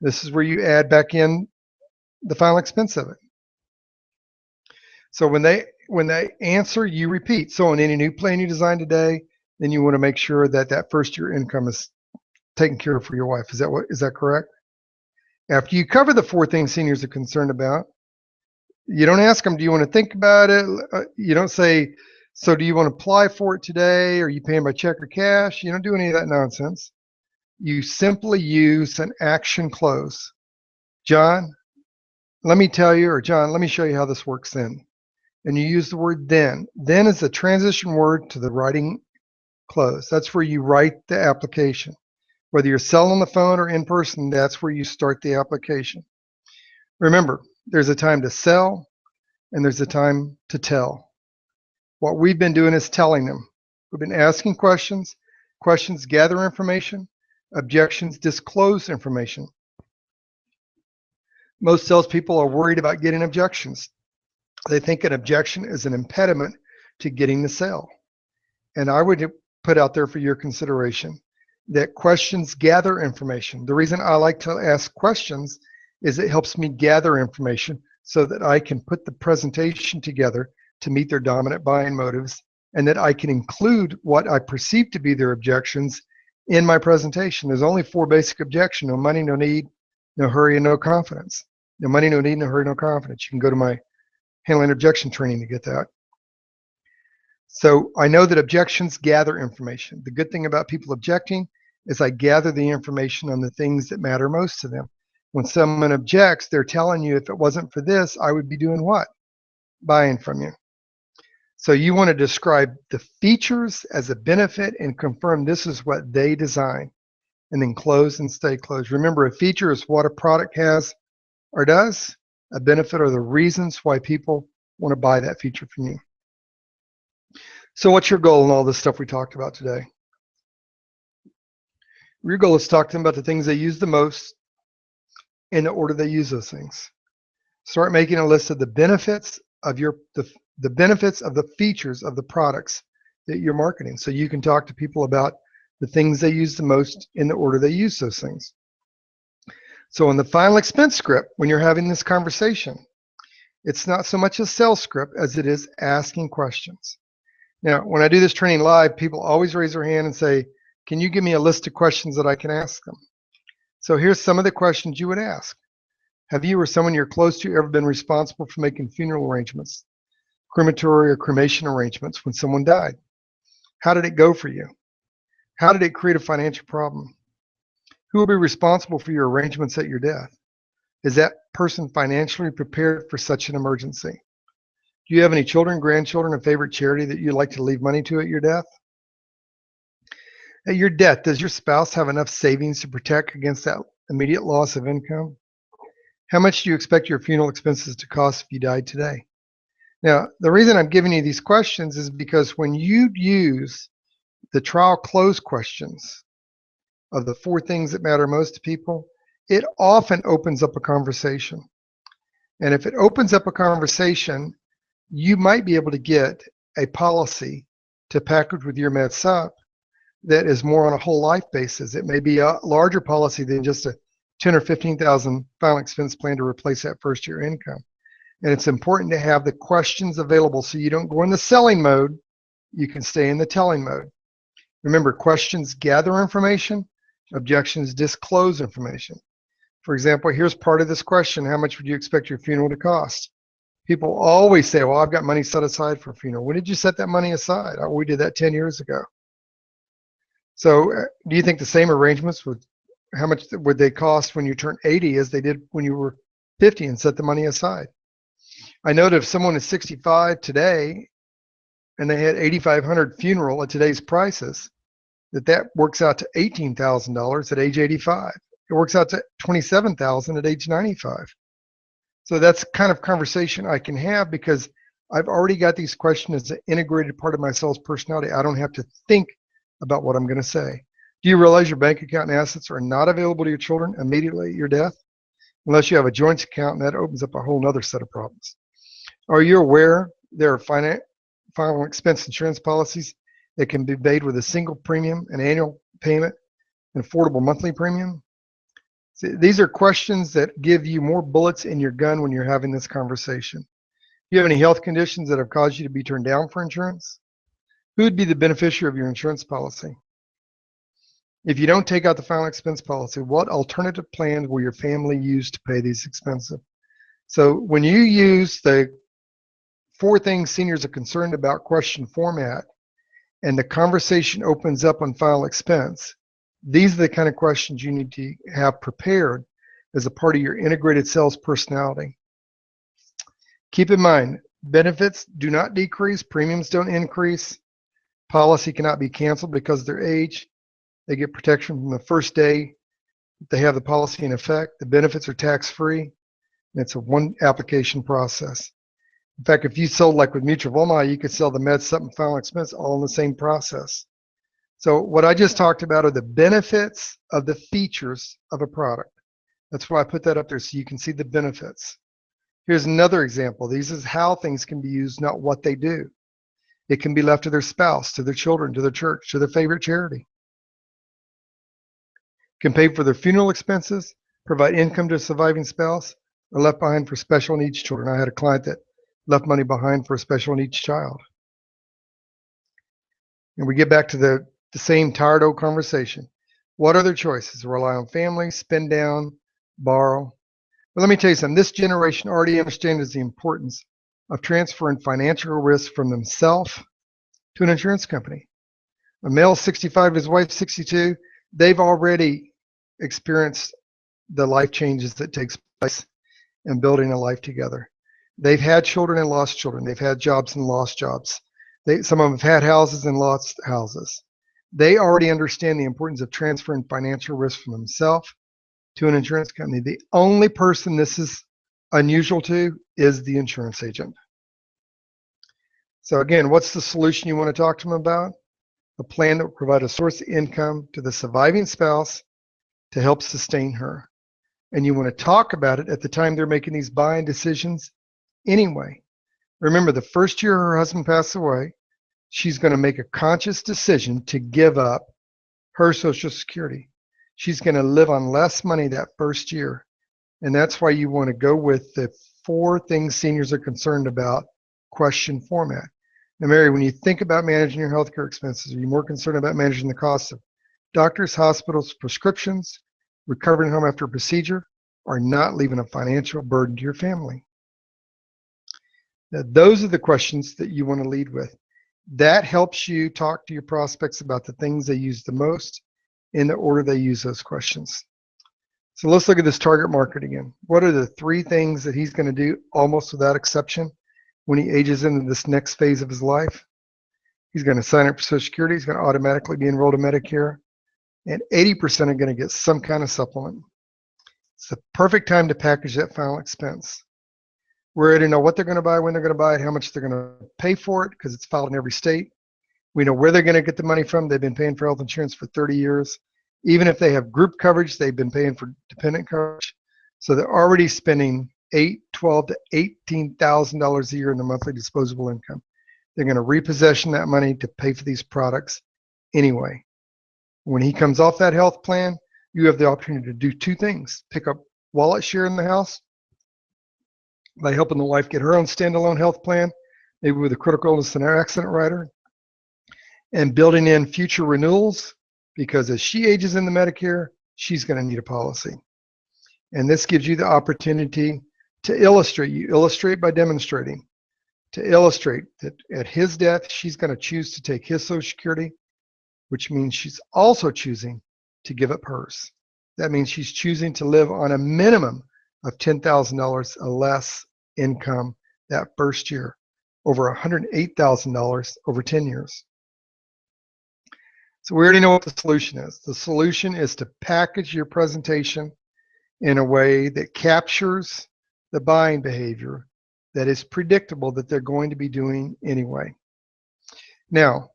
this is where you add back in the final expense of it. So when they answer, you repeat. So in any new plan you design today, then you want to make sure that that first year income is taken care of for your wife. Is that correct? After you cover the 4 things seniors are concerned about, you don't ask them, do you want to think about it? You don't say, so do you want to apply for it today? Are you paying by check or cash? You don't do any of that nonsense. You simply use an action close. John, let me tell you, or John, let me show you how this works then. And you use the word then. Then is the transition word to the writing close. That's where you write the application. Whether you're selling on the phone or in person, that's where you start the application. Remember, there's a time to sell and there's a time to tell. What we've been doing is telling them. We've been asking questions. Questions gather information. Objections disclose information. Most salespeople are worried about getting objections. They think an objection is an impediment to getting the sale. And I would put out there for your consideration that questions gather information. The reason I like to ask questions is it helps me gather information so that I can put the presentation together to meet their dominant buying motives, and that I can include what I perceive to be their objections in my presentation. There's only 4 basic objections: no money, no need, no hurry, and no confidence. No money, no need, no hurry, no confidence. You can go to my handling objection training to get that. So I know that objections gather information. The good thing about people objecting is I gather the information on the things that matter most to them. When someone objects, they're telling you, if it wasn't for this, I would be doing what? Buying from you. So you want to describe the features as a benefit and confirm this is what they design, and then close and stay closed. Remember, a feature is what a product has or does. A benefit are the reasons why people want to buy that feature from you. So what's your goal in all this stuff we talked about today? Your goal is to talk to them about the things they use the most in the order they use those things. Start making a list of the benefits of the benefits of the features of the products that you're marketing, so you can talk to people about the things they use the most in the order they use those things. So in the final expense script, when you're having this conversation, it's not so much a sales script as it is asking questions. Now, when I do this training live, people always raise their hand and say, can you give me a list of questions that I can ask them? So here's some of the questions you would ask. Have you or someone you're close to ever been responsible for making funeral arrangements, crematory or cremation arrangements when someone died? How did it go for you? How did it create a financial problem? Who will be responsible for your arrangements at your death? Is that person financially prepared for such an emergency? Do you have any children, grandchildren, a favorite charity that you'd like to leave money to at your death? At your death, does your spouse have enough savings to protect against that immediate loss of income? How much do you expect your funeral expenses to cost if you died today? Now, the reason I'm giving you these questions is because when you use the trial close questions of the 4 things that matter most to people, it often opens up a conversation. And if it opens up a conversation, you might be able to get a policy to package with your MedSup that is more on a whole life basis. It may be a larger policy than just a $10,000 or $15,000 final expense plan to replace that first year income. And it's important to have the questions available so you don't go in the selling mode, you can stay in the telling mode. Remember, questions gather information, objections disclose information. For example, here's part of this question: how much would you expect your funeral to cost? People always say, well, I've got money set aside for a funeral. When did you set that money aside? Oh, we did that 10 years ago. So do you think the same arrangements would, how much would they cost when you turn 80 as they did when you were 50 and set the money aside? I know that if someone is 65 today and they had $8,500 funeral at today's prices, that works out to $18,000 at age 85. It works out to $27,000 at age 95. So that's kind of conversation I can have because I've already got these questions as an integrated part of my sales personality. I don't have to think about what I'm going to say. Do you realize your bank account and assets are not available to your children immediately at your death? Unless you have a joint account, and that opens up a whole other set of problems. Are you aware there are final expense insurance policies that can be paid with a single premium, an annual payment, an affordable monthly premium? See, these are questions that give you more bullets in your gun when you're having this conversation. Do you have any health conditions that have caused you to be turned down for insurance? Who would be the beneficiary of your insurance policy? If you don't take out the final expense policy, what alternative plan will your family use to pay these expenses? So when you use the 4 things seniors are concerned about question format and the conversation opens up on final expense, these are the kind of questions you need to have prepared as a part of your integrated sales personality. Keep in mind, benefits do not decrease, premiums don't increase, policy cannot be canceled because of their age. They get protection from the first day they have the policy in effect. The benefits are tax-free, and it's a one application process. In fact, if you sold like with Mutual of Omaha, you could sell the med sup and final expense all in the same process. So what I just talked about are the benefits of the features of a product. That's why I put that up there so you can see the benefits. Here's another example. These is how things can be used, not what they do. It can be left to their spouse, to their children, to their church, to their favorite charity. Can pay for their funeral expenses, provide income to a surviving spouse, or left behind for special needs children. I had a client that left money behind for a special needs child. And we get back to the same tired old conversation. What are their choices? Rely on family, spend down, borrow. But let me tell you something. This generation already understands the importance of transferring financial risk from themselves to an insurance company. A male 65, his wife 62, they've already experienced the life changes that takes place in building a life together. They've had children and lost children. They've had jobs and lost jobs. Some of them have had houses and lost houses. They already understand the importance of transferring financial risk from themselves to an insurance company. The only person this is unusual to is the insurance agent. So again, what's the solution you want to talk to them about? A plan that will provide a source of income to the surviving spouse to help sustain her. And you want to talk about it at the time they're making these buying decisions anyway. Remember, the first year her husband passed away, she's going to make a conscious decision to give up her Social Security. She's going to live on less money that first year. And that's why you want to go with the 4 things seniors are concerned about question format. Now, Mary, when you think about managing your healthcare expenses, are you more concerned about managing the cost of doctors, hospitals, prescriptions, recovering home after a procedure, or not leaving a financial burden to your family? Now, those are the questions that you want to lead with. That helps you talk to your prospects about the things they use the most in the order they use those questions. So let's look at this target market again. What are the 3 things that he's going to do almost without exception when he ages into this next phase of his life? He's going to sign up for Social Security. He's going to automatically be enrolled in Medicare. And 80% are going to get some kind of supplement. It's the perfect time to package that final expense. We already know what they're going to buy, when they're going to buy it, how much they're going to pay for it, because it's filed in every state. We know where they're going to get the money from. They've been paying for health insurance for 30 years. Even if they have group coverage, they've been paying for dependent coverage. So they're already spending $12,000 to $18,000 a year in their monthly disposable income. They're going to repossession that money to pay for these products anyway. When he comes off that health plan, you have the opportunity to do 2 things. Pick up wallet share in the house by helping the wife get her own standalone health plan, maybe with a critical illness and accident rider, and building in future renewals, because as she ages in the Medicare, she's going to need a policy. And this gives you the opportunity to illustrate. You illustrate by demonstrating. To illustrate that at his death, she's going to choose to take his Social Security, which means she's also choosing to give up hers. That means she's choosing to live on a minimum of $10,000 or less income that first year, over $108,000 over 10 years. So we already know what the solution is. The solution is to package your presentation in a way that captures the buying behavior that is predictable that they're going to be doing anyway. Now,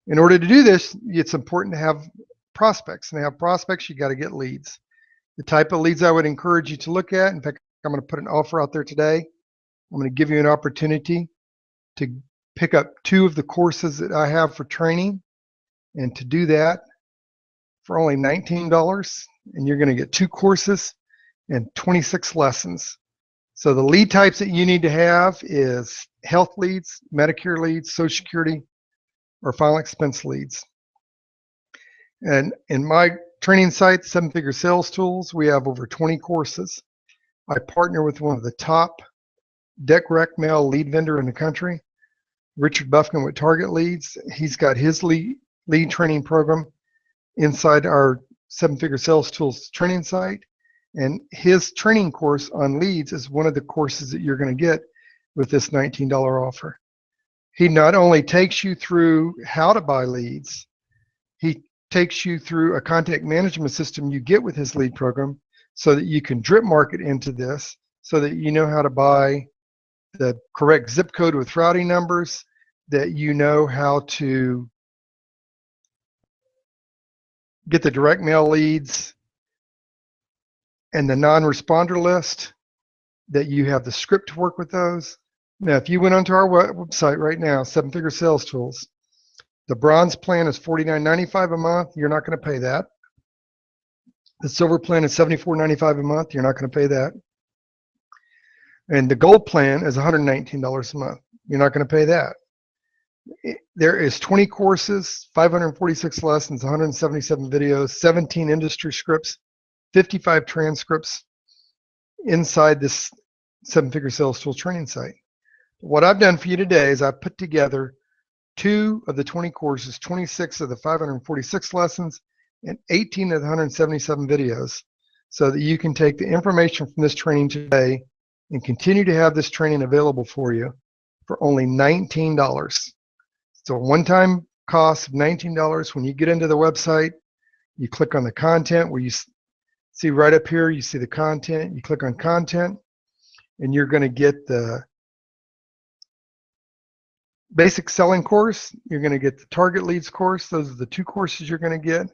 in order to do this, it's important to have prospects. And to have prospects, you got to get leads. The type of leads I would encourage you to look at, in fact, I'm going to put an offer out there today. I'm going to give you an opportunity to pick up 2 of the courses that I have for training. And to do that for only $19, and you're going to get 2 courses and 26 lessons. So the lead types that you need to have is health leads, Medicare leads, Social Security, or final expense leads. And in my training site, Seven Figure Sales Tools, we have over 20 courses. I partner with one of the top direct mail lead vendor in the country, Richard Buffkin with Target Leads. He's got his lead training program inside our Seven Figure Sales Tools training site. And his training course on leads is one of the courses that you're going to get with this $19 offer. He not only takes you through how to buy leads, he takes you through a contact management system you get with his lead program so that you can drip market into this, so that you know how to buy the correct zip code with routing numbers, that you know how to get the direct mail leads and the non-responder list, that you have the script to work with those. Now, if you went onto our website right now, Seven Figure Sales Tools, the bronze plan is $49.95 a month. You're not going to pay that. The silver plan is $74.95 a month. You're not going to pay that. And the gold plan is $119 a month. You're not going to pay that. There is 20 courses, 546 lessons, 177 videos, 17 industry scripts, 55 transcripts inside this Seven Figure Sales Tools training site. What I've done for you today is I've put together 2 of the 20 courses, 26 of the 546 lessons, and 18 of the 177 videos, so that you can take the information from this training today and continue to have this training available for you for only $19. So a one-time cost of $19. When you get into the website, you click on the content where you see right up here, you see the content, you click on content, and you're going to get the basic selling course. You're going to get the target leads course. Those are the 2 courses you're going to get.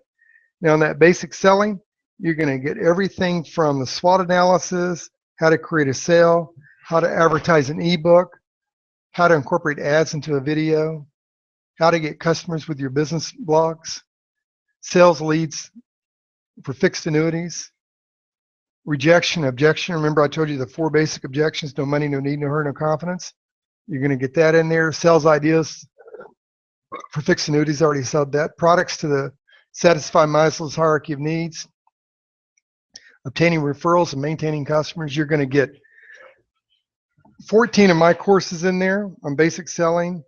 Now, in that basic selling, you're going to get everything from the SWOT analysis, how to create a sale, how to advertise an ebook, how to incorporate ads into a video, how to get customers with your business blogs, sales leads for fixed annuities, rejection, objection. Remember, I told you the 4 basic objections: no money, no need, no hurry, no confidence. You're going to get that in there. Sales ideas for fixed annuities, already said that. Products to satisfy Maslow's hierarchy of needs. Obtaining referrals and maintaining customers. You're going to get 14 of my courses in there on basic selling,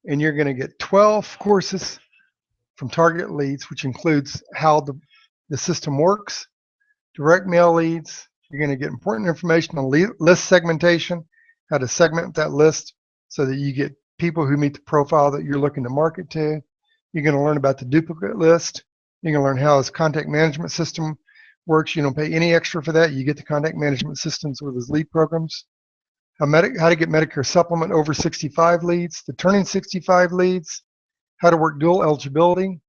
and you're going to get 12 courses from Target Leads, which includes how the system works, direct mail leads. You're going to get important information on list segmentation, how to segment that list so that you get people who meet the profile that you're looking to market to. You're going to learn about the duplicate list. You're going to learn how his contact management system works. You don't pay any extra for that. You get the contact management systems with his lead programs. How to get Medicare supplement over 65 leads, the turning 65 leads, how to work dual eligibility,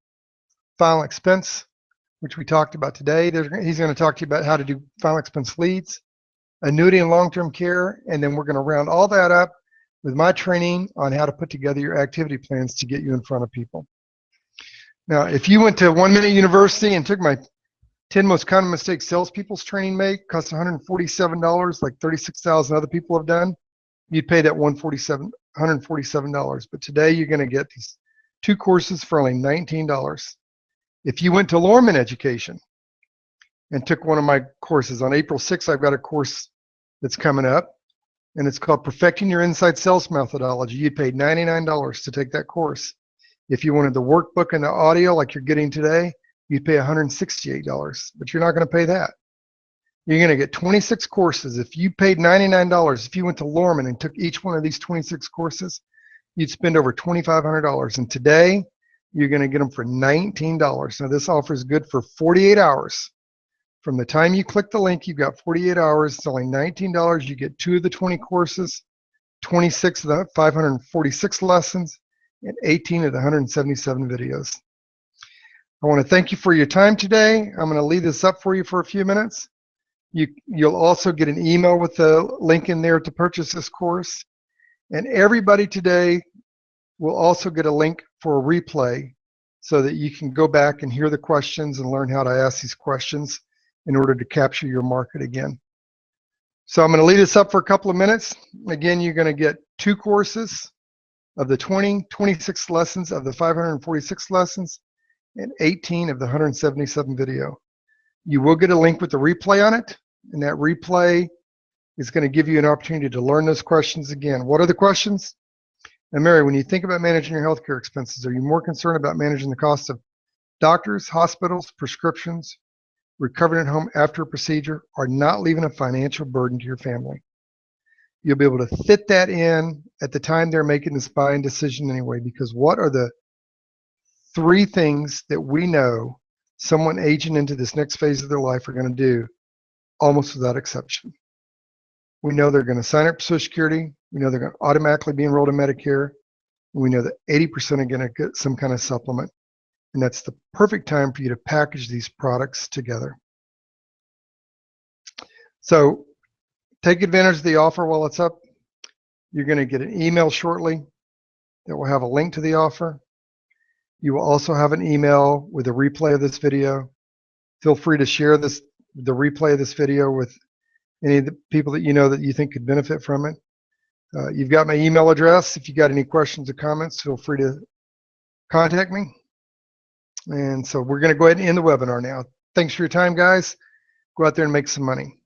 final expense, which we talked about today. He's going to talk to you about how to do final expense leads, annuity and long-term care, and then we're going to round all that up with my training on how to put together your activity plans to get you in front of people. Now, if you went to 1 Minute University and took my 10 most common mistakes salespeople's training make, cost $147, like 36,000 other people have done, you'd pay that $147. But today you're going to get these 2 courses for only $19. If you went to Lorman Education and took one of my courses, on April 6th, I've got a course that's coming up, and it's called Perfecting Your Inside Sales Methodology. You'd pay $99 to take that course. If you wanted the workbook and the audio like you're getting today, you'd pay $168, but you're not going to pay that. You're going to get 26 courses. If you paid $99, if you went to Lorman and took each one of these 26 courses, you'd spend over $2,500. And today, you're going to get them for $19. Now, this offer is good for 48 hours. From the time you click the link, you've got 48 hours. It's only $19. You get 2 of the 20 courses, 26 of the 546 lessons, and 18 of the 177 videos. I want to thank you for your time today. I'm going to leave this up for you for a few minutes. You'll also get an email with the link in there to purchase this course. And everybody today will also get a link for a replay so that you can go back and hear the questions and learn how to ask these questions in order to capture your market again. So I'm going to leave this up for a couple of minutes. Again, you're going to get 2 courses of the 26 lessons of the 546 lessons, and 18 of the 177 video. You will get a link with the replay on it, and that replay is going to give you an opportunity to learn those questions again. What are the questions? And Mary, when you think about managing your healthcare expenses, are you more concerned about managing the cost of doctors, hospitals, prescriptions, recovering at home after a procedure, or not leaving a financial burden to your family? You'll be able to fit that in at the time they're making this buying decision anyway, because what are the 3 things that we know someone aging into this next phase of their life are going to do almost without exception? We know they're going to sign up for Social Security. We know they're going to automatically be enrolled in Medicare. And we know that 80% are going to get some kind of supplement. And that's the perfect time for you to package these products together. So take advantage of the offer while it's up. You're going to get an email shortly that will have a link to the offer. You will also have an email with a replay of this video. Feel free to share the replay of this video with any of the people that you know that you think could benefit from it. You've got my email address. If you got any questions or comments, feel free to contact me. And so we're going to go ahead and end the webinar now. Thanks for your time, guys. Go out there and make some money.